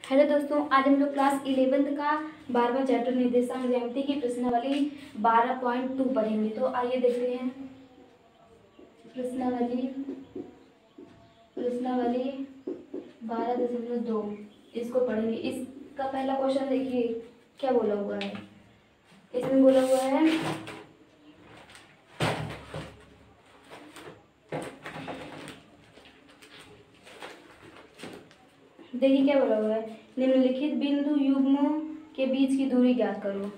Hello दोस्तों, आज हम लोग क्लास 11th का 12वां चैप्टर निर्देशांक ज्यामिति की प्रश्नावली 12.2 पढ़ेंगे। तो आइए देखते हैं प्रश्नावली 12.2 इसको पढ़ेंगे। इसका पहला क्वेश्चन देखिए क्या बोला हुआ है। इसमें बोला हुआ है देखिए क्या बोला हुआ है, निम्नलिखित बिंदु युग्मों के बीच की दूरी ज्ञात करो।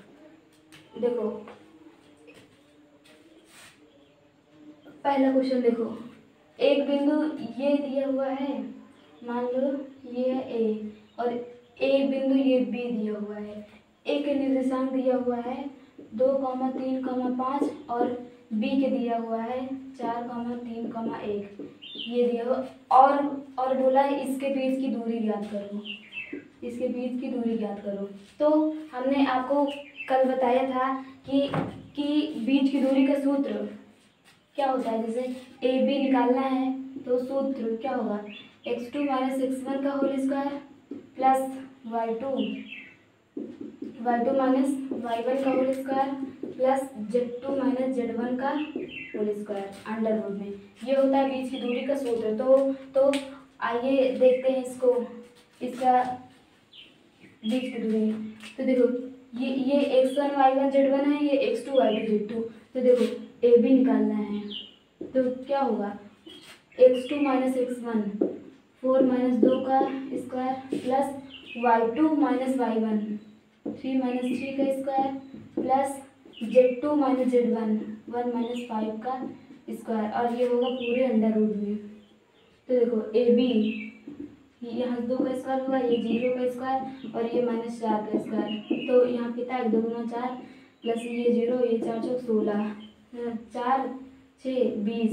देखो पहला क्वेश्चन देखो, एक बिंदु ये दिया हुआ है, मान लो ये है ए, और एक बिंदु ये बी दिया हुआ है। ए के निर्देशांक दिया हुआ है 2, 3, 5 और बी के दिया हुआ है 4, 3, 1 ये दिया हुआ, और बोला है इसके बीच की दूरी ज्ञात करो। इसके बीच की दूरी ज्ञात करो। तो हमने आपको कल बताया था कि बीच की दूरी का सूत्र क्या होता है। जैसे ए बी निकालना है तो सूत्र क्या होगा, x2 - x1 का whole square plus y2 - y1 का whole square plus z2 - z1 का होल स्क्वायर अंडर रूट में। ये होता है बीच की दूरी का सूत्र। तो आइए देखते हैं इसको, इसका बीच की दूरी। तो देखो ये x1 y1 z1 है, ये x2 y2 z2। तो देखो ए बी निकालना है तो क्या होगा, x2 - x1 4 - 2 का स्क्वायर प्लस y2 - y1 3 - 3 का स्क्वायर प्लस z2 - z1 1 - 5 का स्क्वायर, और ये होगा पूरे अंडर रूट में। तो देखो ए बी यहाँ 2 का स्क्वायर होगा, ये 0 का स्क्वायर और ये -4 का स्क्वायर। तो यहाँ कितना है, 2 गुना 4 प्लस ये 0, ये 4 चौक 16 4 6 20,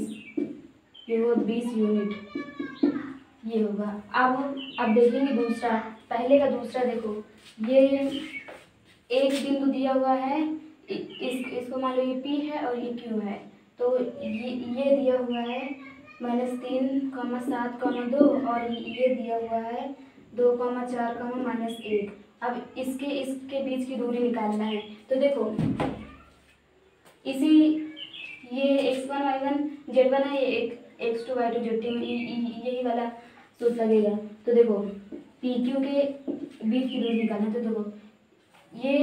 ये होगा 20 यूनिट ये होगा। अब देखेंगे दूसरा, पहले का दूसरा देखो, ये एक बिंदु दिया हुआ है, इसको मान लो ये P है और ये Q है। तो ये दिया हुआ है -3, 7, 2 और ये दिया हुआ है 2, 4, -1। अब इसके बीच की दूरी निकालना है। तो देखो इसी ये x1 y1 z1 है, ये x2 y2 z2 यही वाला सूत्र लगेगा। तो देखो PQ के बीच की दूरी निकालना। तो देखो ये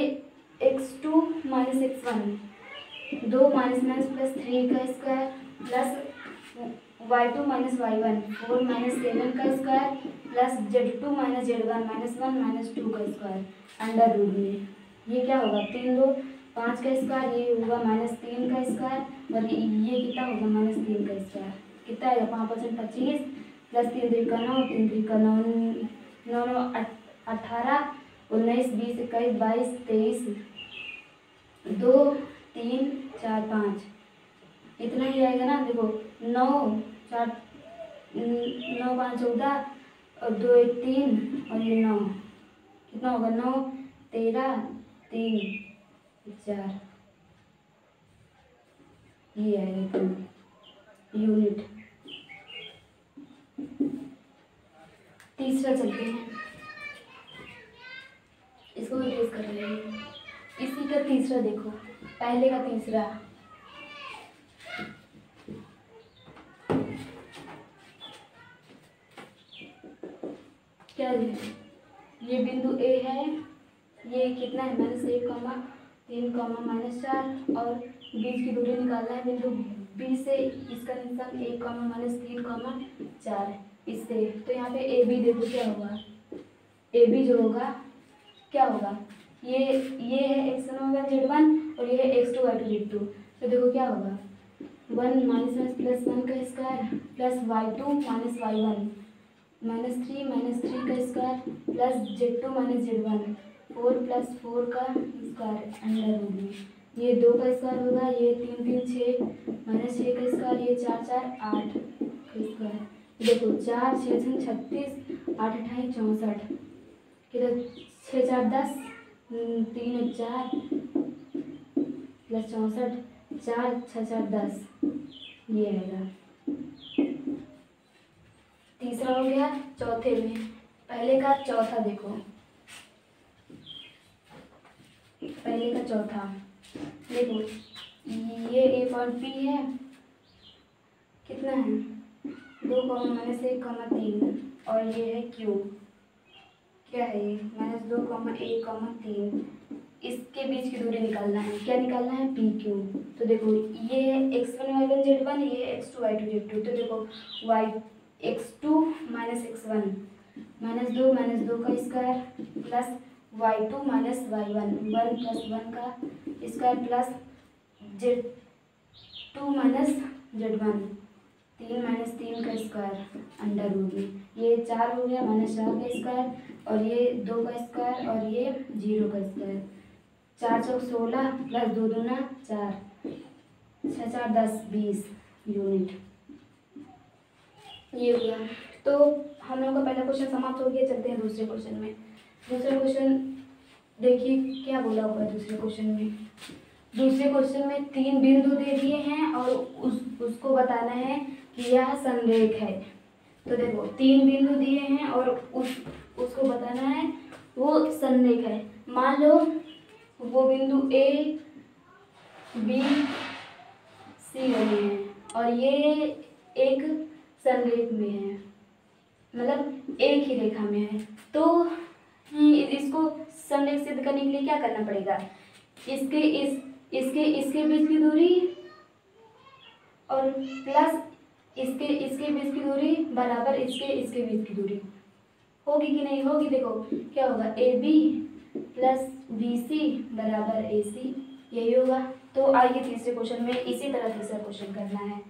x2 - x1 2 प्लस 3 का स्क्वायर प्लस y2 - y1 4 - 7 का स्क्वायर प्लस z2 - z1 -1 - 2 का स्क्वायर अंडर रूट में। ये क्या होगा, 3 2 5 का स्क्वायर, ये होगा -3 का स्क्वायर और ये कितना होगा -3 का स्क्वायर। कितना आएगा, 5 × 25 प्लस 3 3 का 9 3 3 का 9 9 9 18 19 20 21 22 23 2 3 4 5 इतना ही आएगा ना। देखो 9 4 9 5 14 और 2 1 3 और ये 9 कितना होगा, 9 13 3 4 ये आएगा यूनिट। तीसरा चलते हैं, इसको रिप्लेस कर रहे हैं। इसी का तीसरा देखो, पहले का तीसरा क्या है, ये बिंदु ए है, ये कितना है -1, 3, -4 और बीच की दूरी निकालना है बिंदु बी से। इसका निशान 1, -3, 4 इससे। तो यहाँ पे ए बी देखो क्या होगा, ए बी जो होगा क्या होगा, ये है x1 y1 z1 और ये है x2 y2 z2। तो देखो क्या होगा, 1 - प्लस 1 का स्क्वायर प्लस y2 - y1 -3 का स्क्वायर प्लस z2 - z1 4 + 4 का स्क्वायर अंडर रूट में। ये 2 का स्क्वायर होगा, ये 3 3 6 -6 का स्क्वायर, ये 4 4 8 का स्क्वायर। देखो 4 6 6 36 8 28 64 किधर 6 4 10 3 4 प्लस 64 4 6 4 10 ये आएगा। तीसरा हो गया। चौथे में पहले का चौथा देखो, पहले का चौथा देखो, ये ए और बी है, कितना है 2,-1,3 और ये है क्यू, क्या है ये -2,1,3। इसके बीच की दूरी निकालना है, क्या निकालना है पी क्यू। तो देखो ये x1 y1 z1, ये x2 y2 z2। तो देखो y x2 - x1 -2 का स्क्वायर प्लस y2 - y1 1 + 1 का स्क्वायर प्लस z2 - z1 3 - 3 का स्क्वायर अंडर रूट में, ये 4 हो गया -4 का स्क्वायर और ये 2 का स्क्वायर और ये 0 का स्क्वायर। 4 × 16 प्लस 2 दूना 4, 6 × 4 10 20 यूनिट, ये हो गया। तो हम लोग का पहला क्वेश्चन समाप्त हो गया। चलते हैं दूसरे क्वेश्चन में। दूसरा क्वेश्चन देखिए क्या बोला हुआ है दूसरे क्वेश्चन में। दूसरे क्वेश्चन में 3 बिंदु दे दिए हैं और उसको बताना है कि यह संरेख है। तो देखो 3 बिंदु दिए हैं और उसको बताना है वो संरेख है। मान लो वो बिंदु ए बी सी बने हैं और ये एक संरेख में है, मतलब एक ही रेखा में है। तो इसको संरेख सिद्ध करने के लिए क्या करना पड़ेगा, इसके बीच की दूरी और प्लस इसके बीच की दूरी बराबर इसके बीच की दूरी होगी कि नहीं होगी। देखो क्या होगा, A B plus B C बराबर ए सी, यही होगा। तो आइए तीसरे क्वेश्चन में इसी तरह तीसरा क्वेश्चन करना है।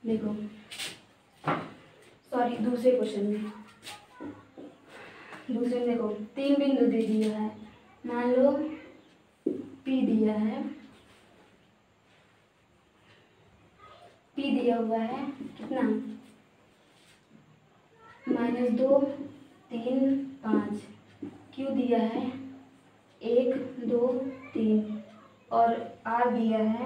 देखो सॉरी दूसरे क्वेश्चन में देखो 3 बिंदु दे दिया है। मान लो P दिया है, P दिया हुआ है कितना -2 3 5, Q दिया है 1 2 3 और R दिया है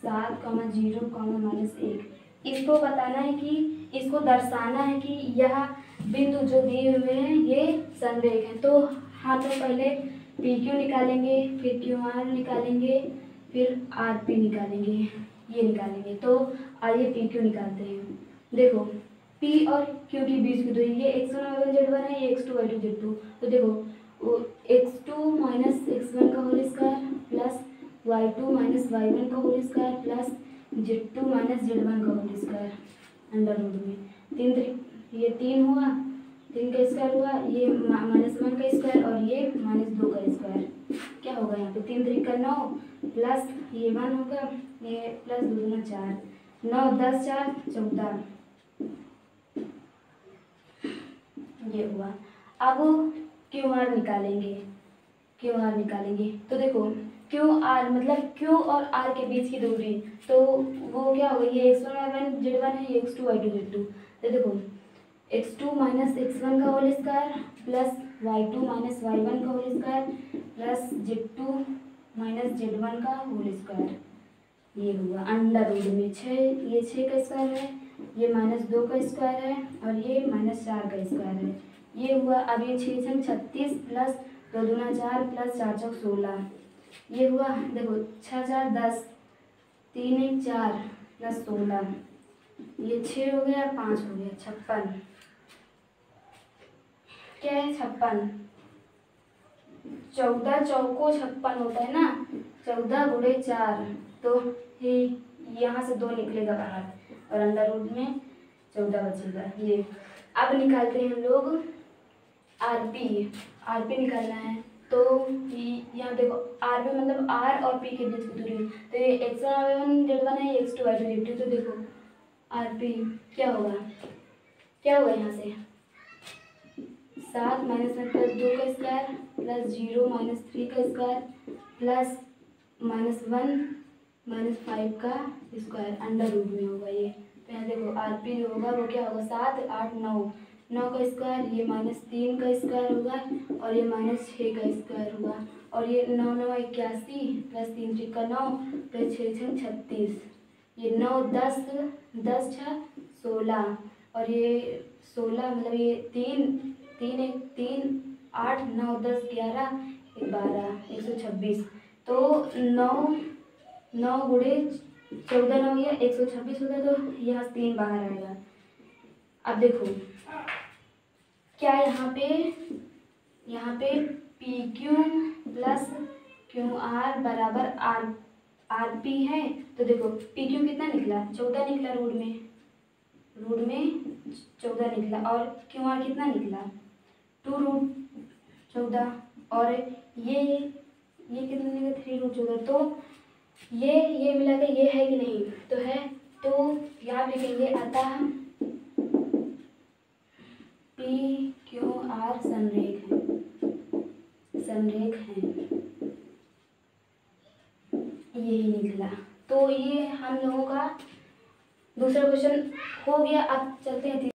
7, 0, -1। इसको बताना है कि इसको दर्शाना है कि यह बिंदु जो दिए हुए हैं ये संरेख है। तो हम लोग पहले पी क्यू निकालेंगे, फिर क्यू आर निकालेंगे, फिर आर पी निकालेंगे, ये निकालेंगे। तो आइए पी क्यू निकालते हैं। देखो पी और क्यू के बीच की दूरी, ये x1 y1 z1 है, ये x2 y2 z2। तो देखो x2 - x1 का whole square plus y2 - y1 का whole square plus z2 - z1 का होल स्क्वायर अंडर रूट में 3 ये 3 हुआ, 3 का स्क्वायर हुआ, ये -1 का स्क्वायर और ये -2 का स्क्वायर। क्या होगा यहाँ पे 3 3 का 9 प्लस ये 1 होगा, ये प्लस 2 दूना 4, 9 10 4 14, ये हुआ। अब क्यू आर निकालेंगे, क्यू आर निकालेंगे। तो देखो क्यू आर मतलब क्यू और आर के बीच की दूरी, तो वो क्या होगी, ये x1 y1 z1 है, ये x2 y2 z2। तो देखो x2 - x1 का whole square plus y2 - y1 का whole square plus z2 - z1 का होल स्क्वायर, ये हुआ अंडर रूट में 6, ये 6 का स्क्वायर है, ये -2 का स्क्वायर है और ये -4 का स्क्वायर है, ये हुआ। अब ये 6 × 36 प्लस 2 दूना 4 प्लस 4 × 16, ये हुआ। देखो 6 4 10, 3 1 4 प्लस 16, ये 6 हो गया, 5 हो गया, 56। क्या है 56, 14 चौको 56 होता है ना, 14 गुणे 4, तो ये यहाँ से 2 निकलेगा बाहर और अंडर रूट में 14 बचेगा। ये अब निकालते हैं हम लोग आरपी निकालना है। तो यहाँ देखो आरपी मतलब आर और पी के बीच की दूरी, तो ये x1 y1 z1 है, ये x2 y2 z2। तो देखो आरपी क्या होगा यहाँ से 7 - 1 + 2 का स्क्वायर प्लस 0 - 3 का स्क्वायर प्लस -1 - 5 का स्क्वायर अंडर रूट में होगा ये। तो यहाँ देखो आरपी जो होगा वो क्या होगा 7 8 9 का स्क्वायर, ये -3 का स्क्वायर होगा और ये -6 का स्क्वायर होगा और ये 9 9 81 प्लस 3 3 का 9 प्लस 6 6 36, ये 9 10 10 6 16 और ये 16 मतलब ये 3 तीन एक तीन 8 9 10 11 12 126। तो 9 गुणे 14 9 या 126 होता है, तो यहाँ 3 बाहर आएगा। अब देखो क्या यहाँ पे P Q plus Q R बराबर आर पी है। तो देखो पी क्यू कितना निकला, 14 निकला, रूट में 14 निकला, और क्यू आर कितना निकला, 2√14, और ये कितना निकला, 3√14। तो ये मिला के ये है कि नहीं, तो है। तो यहाँ लिखेंगे अतः पी क्यू आर संरेख है, यही निकला। तो ये हम लोगों का दूसरा क्वेश्चन हो गया। अब चलते हैं